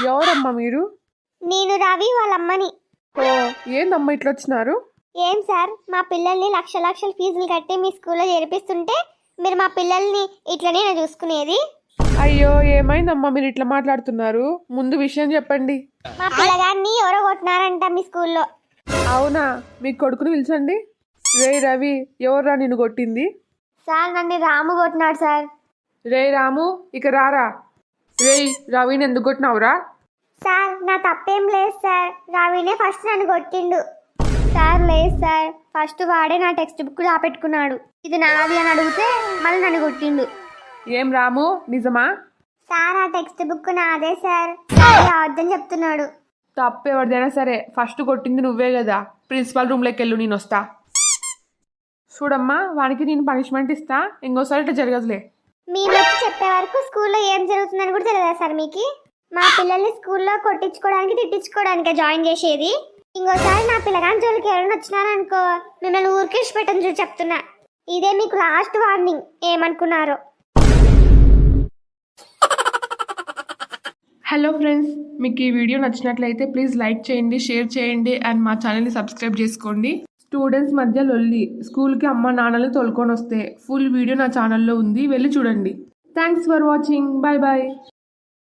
ఎవరమ్మా మీరు? నేను రవి వాళ్ళ అమ్మని. ఓ, ఏందమ్మా ఇట్లా వచ్చినారు? ఏం సార్, మా పిల్లల్ని లక్షల ఫీజులు కట్టి మీ స్కూల్లో చేర్పిస్తుంటే మీరు మా పిల్లల్ని ఇట్లనే చూసుకునేది? అయ్యో, ఏమైందమ్మా మీరు ఇట్లా మాట్లాడుతున్నారు? ముందు విషయం చెప్పండి. మా పిల్లగాన్ని ఎవరో కొట్టినారంట మీ స్కూల్లో. అవునా? మీ కొడుకుని పిలిచండి. రే రవి, ఎవర్రా నిన్ను కొట్టింది? సార్, నన్ను రాము కొట్టినాడు సార్. రే రాము, ఇక రారా. రేయ్, రవిని ఎందుకు కొట్టినావురా? సార్, నా తప్పేం లేదు సార్, రవినే ఫస్ట్ నన్ను కొట్టిండు. సార్ లేదు సార్, ఫస్ట్ వాడే నా టెక్స్ట్ బుక్ దాపెట్టుకున్నాడు. ఇది నాది అని అడిగితే మళ్ళీ నన్ను కొట్టిండు. ఏం రాము, నిజమా? సార్, ఆ టెక్స్ట్ బుక్ నాదే సార్, అవద్దని చెప్తున్నాడు. తప్పు ఎవరిదైనా సరే ఫస్ట్ కొట్టింది నువ్వే కదా. ప్రిన్సిపల్ రూమ్లోకి వెళ్ళు, నేను వస్తా. చూడమ్మా, వానికి నేను పనిష్మెంట్ ఇస్తా, ఇంకోసారి ఇట్లా జరగదులే. మేము వచ్చి చెప్పే వరకు స్కూల్లో ఏం జరుగుతుందని కూడా తెలియదా సార్ మీకు? మా పిల్లల్ని స్కూల్లో కొట్టించుకోవడానికి తిట్టించుకోవడానికి జాయిన్ చేసేది. ఇంకోసారి నా పిల్లగాని జోలికి ఎవరైనా వచ్చినారనుకో మిమ్మల్ని ఊరికేసి పెట్టని చూసి చెప్తున్నా. ఇదే మీకు లాస్ట్ వార్నింగ్. ఏమనుకున్నారో. హలో ఫ్రెండ్స్, మీకు ఈ వీడియో నచ్చినట్లయితే ప్లీజ్ లైక్ చేయండి, షేర్ చేయండి అండ్ మా ఛానల్ని సబ్స్క్రైబ్ చేసుకోండి. స్టూడెంట్స్ మధ్య లొల్లి, స్కూల్కి అమ్మ నాన్నలు తోలుకొని వస్తే ఫుల్ వీడియో నా ఛానల్లో ఉంది, వెళ్ళి చూడండి. Thanks for watching. Bye bye.